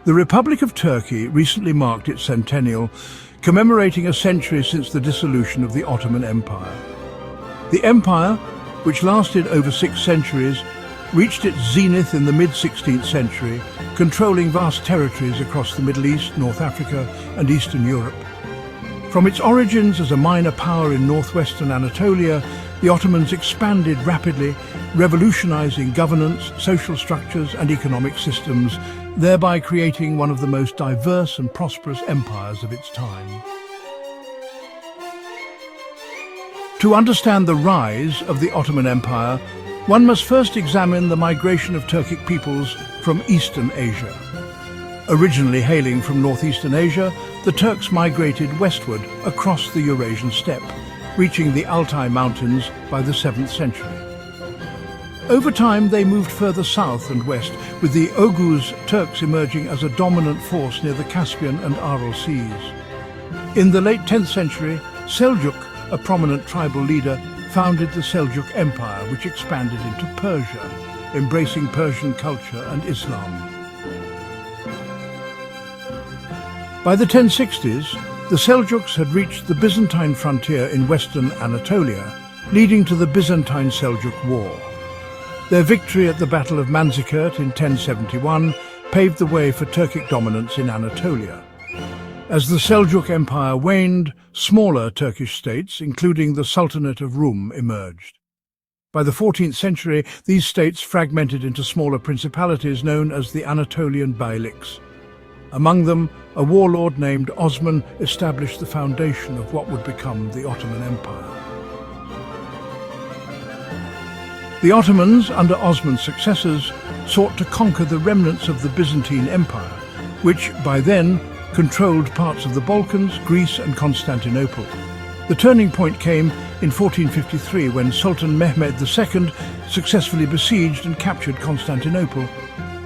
The Republic of Turkey recently marked its centennial, commemorating a century since the dissolution of the Ottoman Empire. The empire, which lasted over 6 centuries, reached its zenith in the mid-16th century, controlling vast territories across the Middle East, North Africa and Eastern Europe. From its origins as a minor power in northwestern Anatolia, the Ottomans expanded rapidly, revolutionizing governance, social structures and economic systems, thereby creating one of the most diverse and prosperous empires of its time. To understand the rise of the Ottoman Empire, one must first examine the migration of Turkic peoples from Eastern Asia. Originally hailing from northeastern Asia, the Turks migrated westward across the Eurasian steppe, reaching the Altai Mountains by the 7th century. Over time, they moved further south and west, with the Oghuz Turks emerging as a dominant force near the Caspian and Aral seas. In the late 10th century, Seljuk, a prominent tribal leader, founded the Seljuk Empire, which expanded into Persia, embracing Persian culture and Islam. By the 1060s, the Seljuks had reached the Byzantine frontier in western Anatolia, leading to the Byzantine-Seljuk War. Their victory at the Battle of Manzikert in 1071 paved the way for Turkic dominance in Anatolia. As the Seljuk Empire waned, smaller Turkish states, including the Sultanate of Rum, emerged. By the 14th century, these states fragmented into smaller principalities known as the Anatolian Beyliks. Among them, a warlord named Osman established the foundation of what would become the Ottoman Empire. The Ottomans, under Osman's successors, sought to conquer the remnants of the Byzantine Empire, which, by then, controlled parts of the Balkans, Greece and Constantinople. The turning point came in 1453 when Sultan Mehmed II successfully besieged and captured Constantinople,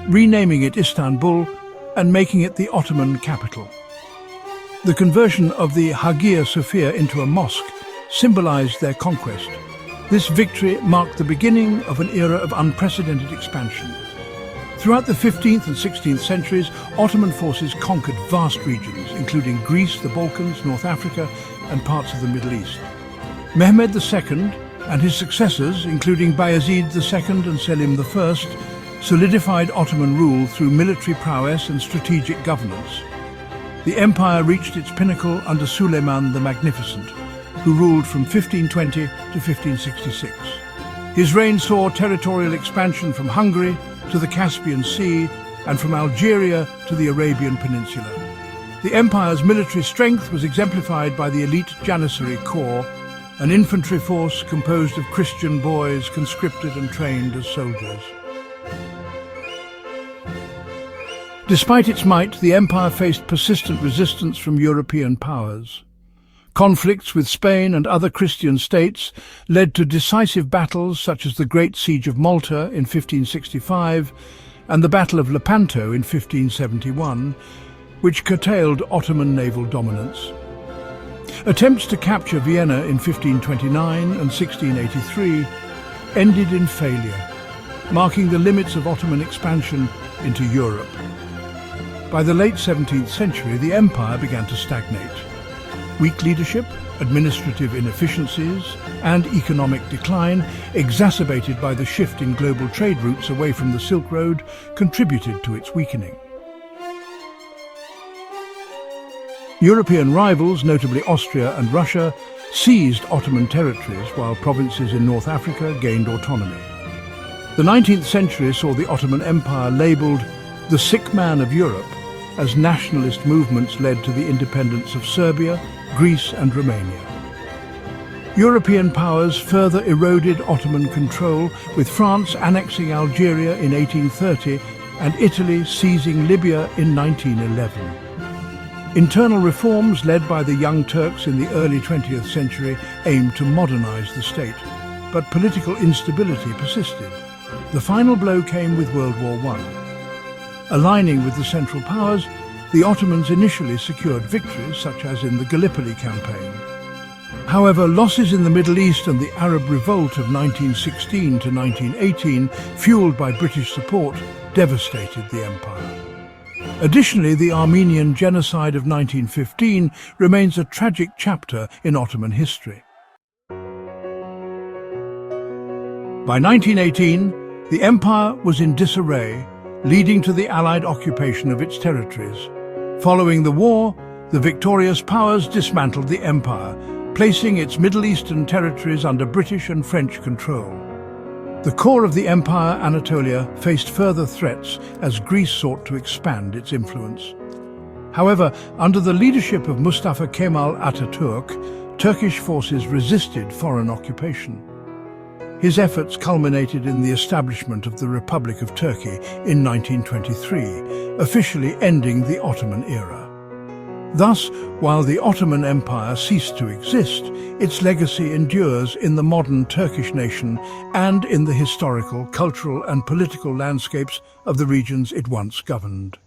renaming it Istanbul and making it the Ottoman capital. The conversion of the Hagia Sophia into a mosque symbolized their conquest. This victory marked the beginning of an era of unprecedented expansion. Throughout the 15th and 16th centuries, Ottoman forces conquered vast regions, including Greece, the Balkans, North Africa, and parts of the Middle East. Mehmed II and his successors, including Bayezid II and Selim I, solidified Ottoman rule through military prowess and strategic governance. The empire reached its pinnacle under Suleiman the Magnificent, who ruled from 1520 to 1566. His reign saw territorial expansion from Hungary to the Caspian Sea and from Algeria to the Arabian Peninsula. The empire's military strength was exemplified by the elite Janissary Corps, an infantry force composed of Christian boys conscripted and trained as soldiers. Despite its might, the empire faced persistent resistance from European powers. Conflicts with Spain and other Christian states led to decisive battles such as the Great Siege of Malta in 1565 and the Battle of Lepanto in 1571, which curtailed Ottoman naval dominance. Attempts to capture Vienna in 1529 and 1683 ended in failure, marking the limits of Ottoman expansion into Europe. By the late 17th century, the empire began to stagnate. Weak leadership, administrative inefficiencies, and economic decline, exacerbated by the shift in global trade routes away from the Silk Road, contributed to its weakening. European rivals, notably Austria and Russia, seized Ottoman territories while provinces in North Africa gained autonomy. The 19th century saw the Ottoman Empire labelled the sick man of Europe as nationalist movements led to the independence of Serbia, Greece and Romania. European powers further eroded Ottoman control, with France annexing Algeria in 1830 and Italy seizing Libya in 1911. Internal reforms led by the Young Turks in the early 20th century aimed to modernize the state, but political instability persisted. The final blow came with World War I. Aligning with the Central Powers, the Ottomans initially secured victories such as in the Gallipoli campaign. However, losses in the Middle East and the Arab Revolt of 1916 to 1918, fueled by British support, devastated the empire. Additionally, the Armenian genocide of 1915 remains a tragic chapter in Ottoman history. By 1918, the empire was in disarray, leading to the Allied occupation of its territories. Following the war, the victorious powers dismantled the empire, placing its Middle Eastern territories under British and French control. The core of the empire, Anatolia, faced further threats as Greece sought to expand its influence. However, under the leadership of Mustafa Kemal Atatürk, Turkish forces resisted foreign occupation. His efforts culminated in the establishment of the Republic of Turkey in 1923, officially ending the Ottoman era. Thus, while the Ottoman Empire ceased to exist, its legacy endures in the modern Turkish nation and in the historical, cultural and political landscapes of the regions it once governed.